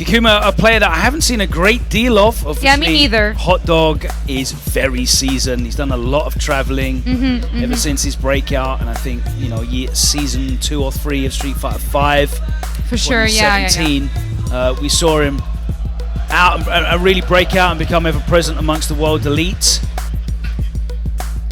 Keekuma, a player that I haven't seen a great deal of. Obviously, yeah, me neither. HOTDOG is very seasoned. He's done a lot of traveling ever since his breakout, and I think, you know, season 2 or 3 of Street Fighter 5. For sure, yeah. We saw him out and really break out and become ever present amongst the world elite.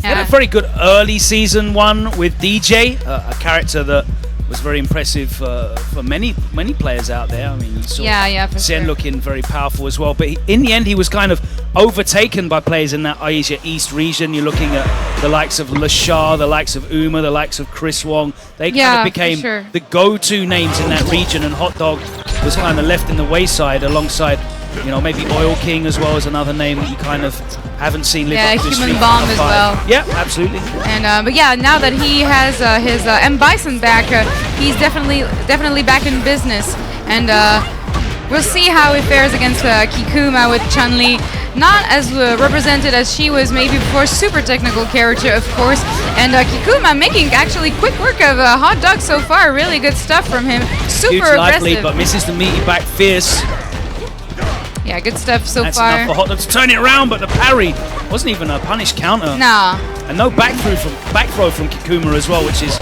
He had a very good early season 1 with DJ, a character that was very impressive for many players out there. I mean, you saw for Zen sure. looking very powerful as well. But in the end, he was kind of overtaken by players in that Asia East region. You're looking at the likes of Lashar, the likes of Uma, the likes of Chris Wong. They kind of became the go-to names in that region, and HOTDOG was kind of left in the wayside alongside, you know, maybe Oil King as well as another name that you kind of haven't seen live up to Human Street Bomb Fighter as 5. well. Yeah, absolutely. And but yeah, now that he has his M.Bison back, he's definitely back in business. And we'll see how it fares against Keekuma with Chun-Li. Not as represented as she was maybe before. Super technical character, of course. And Keekuma making actually quick work of HOTDOG so far. Really good stuff from him. Super Huge aggressive. lead, but misses the meaty back fierce. Yeah, good stuff so That's far. enough for HOTDOG to turn it around, but the parry wasn't even a punish counter. Nah. And no back throw from Keekuma as well, which is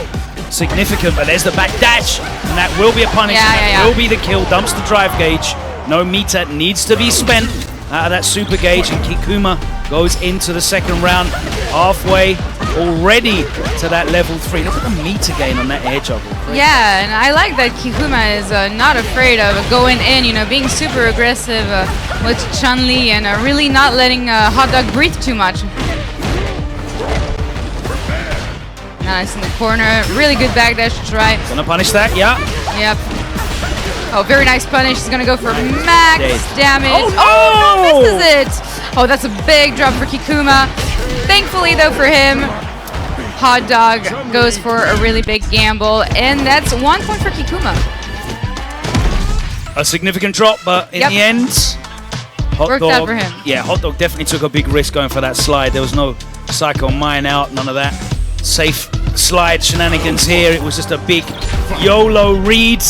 significant. But there's the back dash, and that will be a punish. That will be the kill. Dumps the drive gauge. No meter needs to be spent out of that super gauge, and Keekuma goes into the second round, halfway already to that level 3. Look at the meter gain on that air juggle. Great. Yeah, and I like that Keekuma is not afraid of going in, you know, being super aggressive with Chun-Li and really not letting HOTDOG breathe too much. Nice in the corner, really good backdash try. Gonna punish that, yeah. Yep. Oh, very nice punish. He's gonna go for max damage. Oh, no, misses it. Oh, that's a big drop for Keekuma. Thankfully, though, for him, HOTDOG goes for a really big gamble, and that's 1 point for Keekuma. A significant drop, but in the end, HOTDOG worked out for him. Yeah, HOTDOG definitely took a big risk going for that slide. There was no Psycho Mine out, none of that safe slide shenanigans here. It was just a big YOLO read.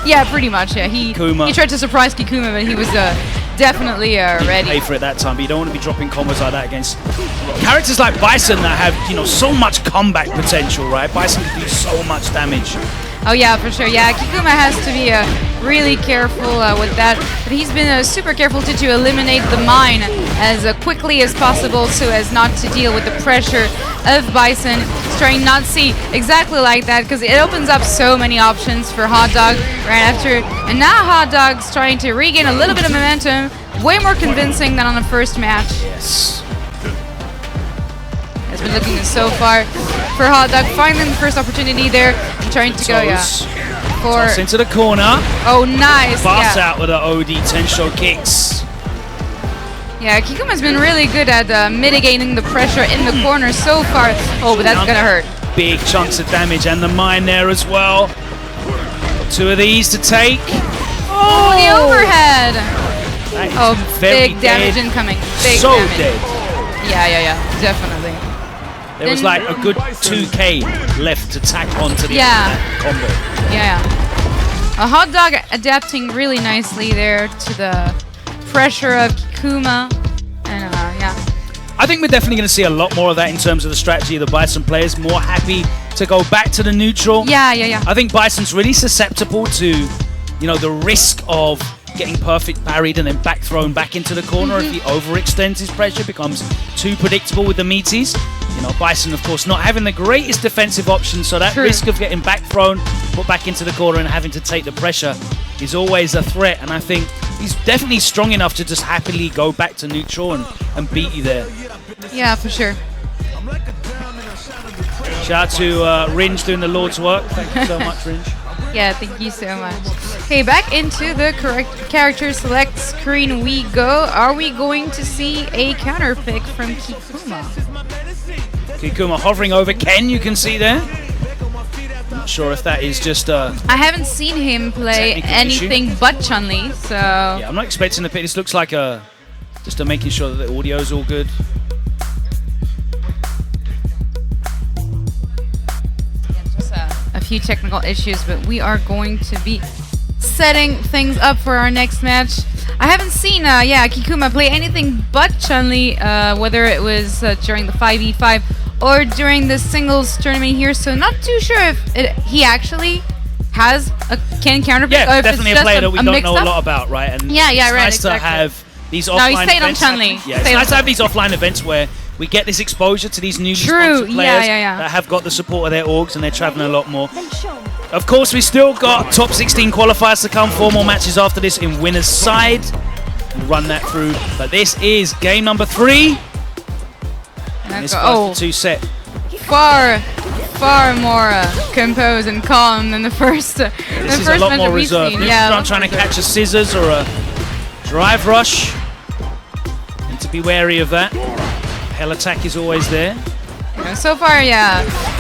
Yeah, pretty much. Yeah, he tried to surprise Keekuma, but he was definitely ready. Pay for it that time, but you don't want to be dropping combos like that against characters like Bison that have, you know, so much comeback potential, right? Bison can do so much damage. Oh yeah, for sure. Yeah, Keekuma has to be really careful with that. But he's been super careful to eliminate the mine as quickly as possible so as not to deal with the pressure of Bison. He's trying not to see exactly like that because it opens up so many options for HOTDOG right after. And now HOTDOG's trying to regain a little bit of momentum. Way more convincing than on the first match. Yes. It's been looking good so far for HOTDOG. Finding the first opportunity there. And trying to go, Toss into the corner. Oh, nice. Pass out with the OD Tensho kicks. Yeah, Keekuma's been really good at mitigating the pressure in the corner so far. Oh, but that's gonna hurt. Big chunks of damage and the mine there as well. 2 of these to take. Oh, the overhead. Oh, big damage dead. incoming. Big so damage. Dead. Yeah, definitely. There was like a good 2k left to tack onto the combo. Yeah. A HOTDOG adapting really nicely there to the pressure of Keekuma. And I think we're definitely going to see a lot more of that in terms of the strategy of the Bison players. More happy to go back to the neutral. Yeah. I think Bison's really susceptible to, you know, the risk of getting perfect parried and then back thrown back into the corner. If he overextends his pressure, becomes too predictable with the meaties. You know, Bison, of course, not having the greatest defensive options, so that risk of getting back thrown, put back into the corner and having to take the pressure is always a threat. And I think he's definitely strong enough to just happily go back to neutral and beat you there. Yeah, for sure. Shout out to Ringe doing the Lord's work. Thank you so much, Ringe. Yeah, thank you so much. Okay, back into the correct character select screen we go. Are we going to see a counter pick from Keekuma? Keekuma hovering over Ken, you can see there. Not sure if that is just a... I haven't seen him play anything but Chun-Li, so... Yeah, I'm not expecting the pick. This looks like just a making sure that the audio's all good. A few technical issues, but we are going to be setting things up for our next match. I haven't seen Keekuma play anything but Chun-Li, whether it was during the 5v5 or during the singles tournament here, so not too sure if he actually can counterpick. Yeah, or if definitely it's a player just that we don't know mix-up. a lot about, right? And Yeah, it's right, nice exactly. to have these offline No, he stayed on events. Chun-Li. Yeah, it's nice to have these offline events where we get this exposure to these newly sponsored players that have got the support of their orgs and they're traveling a lot more. Of course, we still got top 16 qualifiers to come. 4 more matches after this in winner's side. We'll run that through. But this is game number 3. And this first 2 set. Far more composed and calm than the first. This is a lot more reserved. I'm trying to catch a scissors or a drive rush. And to be wary of that. Hell attack is always there. So far,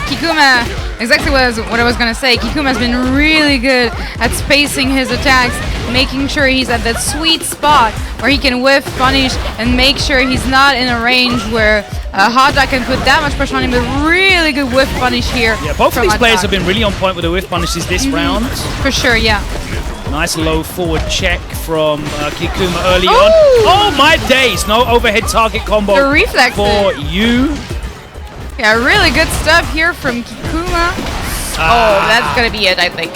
Keekuma, exactly what I was going to say. Keekuma has been really good at spacing his attacks, making sure he's at that sweet spot where he can whiff, punish, and make sure he's not in a range where HOTDOG can put that much pressure on him, but really good whiff punish here. Yeah, both of these players have been really on point with the whiff punishes this round. For sure, yeah. Nice low forward check from Keekuma early on. Oh my days! No overhead target combo the reflex for you. Yeah, really good stuff here from Keekuma. That's going to be it, I think.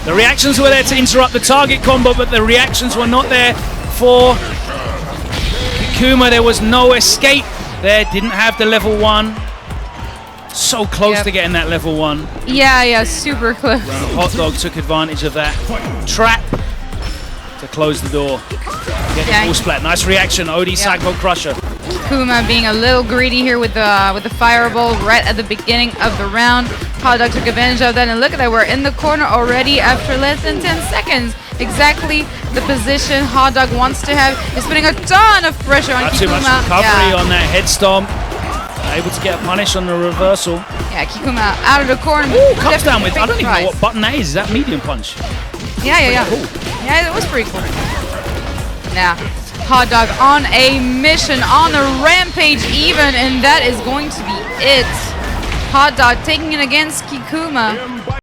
The reactions were there to interrupt the target combo, but the reactions were not there for Keekuma. There was no escape there. Didn't have the level 1. So close to getting that level 1. Yeah, super close. HOTDOG took advantage of that trap to close the door. Get the full splat. Nice reaction. OD Psycho Crusher. Keekuma being a little greedy here with the fireball right at the beginning of the round. HOTDOG took advantage of that, and look at that, we're in the corner already after less than 10 seconds. Exactly the position HOTDOG wants to have. He's putting a ton of pressure on Keekuma. Not too much recovery on that head stomp. Able to get a punish on the reversal. Yeah, Keekuma out of the corner. Ooh, comes down with, I don't even know what button that is. Is that medium punch? Yeah. Cool. Yeah, it was pretty cool. Now, HOTDOG on a mission, on a rampage even, and that is going to be it. HOTDOG taking it against Keekuma.